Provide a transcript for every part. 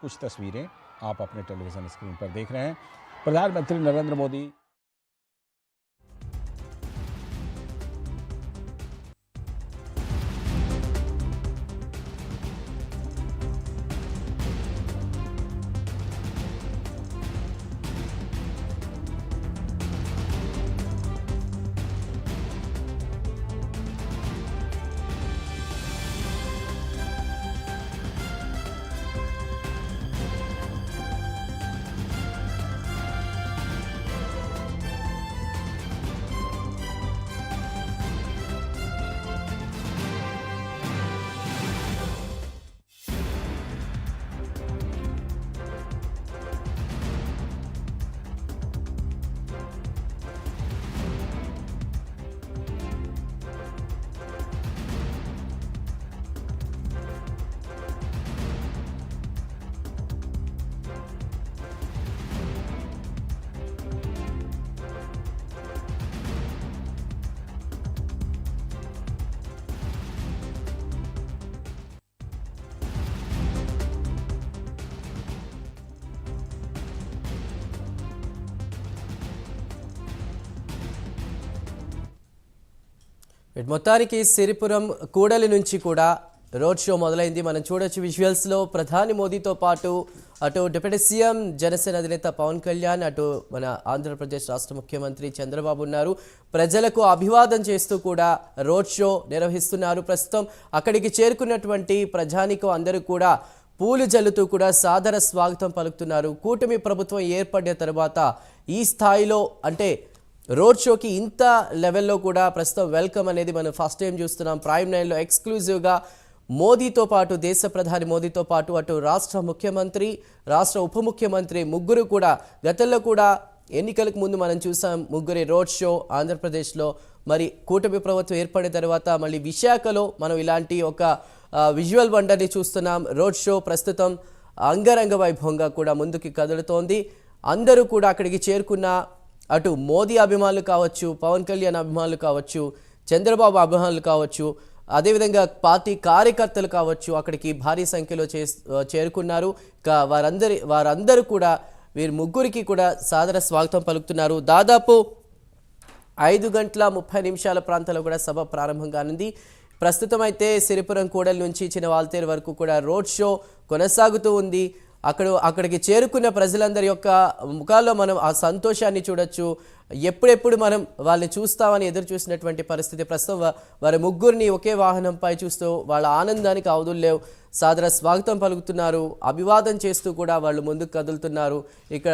कुछ तस्वीरें आप अपने टेलीविजन स्क्रीन पर देख रहे हैं। प्रधानमंत्री नरेंद्र मोदी మొత్తానికి సిరిపురం కూడలి నుంచి కూడా రోడ్ షో మొదలైంది. మనం చూడొచ్చు విజువల్స్ లో ప్రధాని మోదీతో పాటు అటు డిప్యూటీ సీఎం జనసేన అధినేత పవన్ కళ్యాణ్, అటు మన ఆంధ్రప్రదేశ్ రాష్ట్ర ముఖ్యమంత్రి చంద్రబాబు ఉన్నారు. ప్రజలకు అభివాదం చేస్తూ కూడా రోడ్ షో నిర్వహిస్తున్నారు. ప్రస్తుతం అక్కడికి చేరుకున్నటువంటి ప్రజానికం అందరూ కూడా పూలు జల్లుతూ కూడా సాదర స్వాగతం పలుకుతున్నారు. కూటమి ప్రభుత్వం ఏర్పడిన తర్వాత ఈ స్థాయిలో అంటే రోడ్ షోకి ఇంత లెవెల్లో కూడా ప్రస్తుతం వెల్కమ్ అనేది మనం ఫస్ట్ టైం చూస్తున్నాం. ప్రైమ్ 9లో ఎక్స్క్లూజివ్గా మోదీతో పాటు దేశ ప్రధాని మోదీతో పాటు అటు రాష్ట్ర ముఖ్యమంత్రి, రాష్ట్ర ఉప ముఖ్యమంత్రి ముగ్గురు కూడా గతంలో కూడా ఎన్నికలకు ముందు మనం చూసాం ముగ్గురి రోడ్ షో ఆంధ్రప్రదేశ్లో. మరి కూటమి ప్రభుత్వం ఏర్పడిన తర్వాత మళ్ళీ విశాఖలో మనం ఇలాంటి ఒక విజువల్ వండర్ని చూస్తున్నాం. రోడ్ షో ప్రస్తుతం అంగరంగ వైభవంగా కూడా ముందుకు కదులుతోంది. అందరూ కూడా అక్కడికి చేరుకున్న అటు మోదీ అభిమానులు కావచ్చు, పవన్ కళ్యాణ్ అభిమానులు కావచ్చు, చంద్రబాబు అభిమానులు కావచ్చు, అదేవిధంగా పార్టీ కార్యకర్తలు కావచ్చు అక్కడికి భారీ సంఖ్యలో చేరుకున్నారు. వారందరూ కూడా వీరు ముగ్గురికి కూడా సాదర స్వాగతం పలుకుతున్నారు. దాదాపు 5:30 ప్రాంతంలో కూడా సభ ప్రారంభం కానుంది. ప్రస్తుతం అయితే సిరిపురం కూడలి నుంచి చినవాల్తేరు వరకు కూడా రోడ్ షో కొనసాగుతూ ఉంది. అక్కడికి చేరుకున్న ప్రజలందరి యొక్క ముఖాల్లో మనం ఆ సంతోషాన్ని చూడొచ్చు. ఎప్పుడెప్పుడు మనం వాళ్ళని చూస్తామని ఎదురు చూసినటువంటి పరిస్థితి. ప్రస్తుతం వారి ముగ్గురిని ఒకే వాహనంపై చూస్తూ వాళ్ళ ఆనందానికి అవధుల్లేవు. సాదర స్వాగతం పలుకుతున్నారు, అభివాదం చేస్తూ కూడా వాళ్ళు ముందుకు కదులుతున్నారు. ఇక్కడ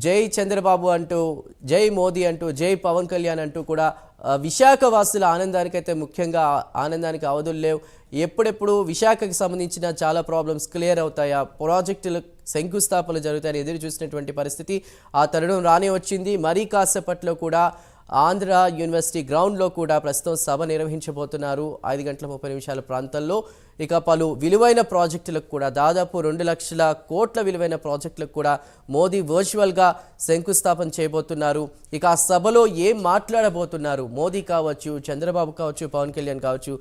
జై చంద్రబాబు అంటూ, జై మోదీ అంటూ, జై పవన్ కళ్యాణ్ అంటూ కూడా విశాఖ వాసుల ఆనందానికైతే ముఖ్యంగా ఆనందానికి అవధుల్లేవు. ఎప్పుడెప్పుడు విశాఖకి సంబంధించిన చాలా ప్రాబ్లమ్స్ క్లియర్ అవుతాయా, ప్రాజెక్టులు శంకుస్థాపనలు జరుగుతాయని ఎదురు చూసినటువంటి పరిస్థితి ఆ తరుణం రానే వచ్చింది. మరీ కాసేపట్లో కూడా ఆంధ్ర యూనివర్సిటీ గ్రౌండ్లో కూడా ప్రస్తుతం సభ నిర్వహించబోతున్నారు 5:30 ప్రాంతంలో. ఇక పలు విలువైన ప్రాజెక్టులకు కూడా దాదాపు 2 లక్షల కోట్ల విలువైన ప్రాజెక్టులకు కూడా మోదీ వర్చువల్గా శంకుస్థాపన చేయబోతున్నారు. ఇక ఆ సభలో ఏం మాట్లాడబోతున్నారు మోదీ కావచ్చు, చంద్రబాబు కావచ్చు, పవన్ కళ్యాణ్ కావచ్చు,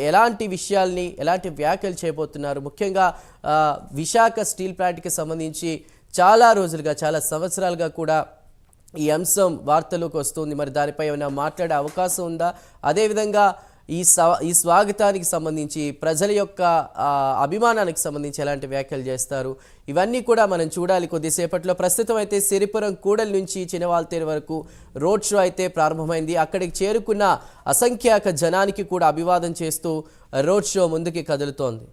ఎలాంటి విషయాల్ని ఎలాంటి వ్యాఖ్యలు చేయబోతున్నారు, ముఖ్యంగా విశాఖ స్టీల్ ప్లాంట్కి సంబంధించి చాలా రోజులుగా చాలా సంవత్సరాలుగా కూడా ఈ అంశం వార్తలోకి వస్తుంది. మరి దానిపై ఏమైనా మాట్లాడే అవకాశం ఉందా, అదేవిధంగా ఈ స్వాగతానికి సంబంధించి ప్రజల యొక్క అభిమానానికి సంబంధించి ఎలాంటి వ్యాఖ్యలు చేస్తారు, ఇవన్నీ కూడా మనం చూడాలి కొద్దిసేపట్లో. ప్రస్తుతం అయితే సిరిపురం కూడలి నుంచి చినవాల్తేరు వరకు రోడ్ షో అయితే ప్రారంభమైంది. అక్కడికి చేరుకున్న అసంఖ్యాక జనానికి కూడా అభివాదం చేస్తూ రోడ్ షో ముందుకి కదులుతోంది.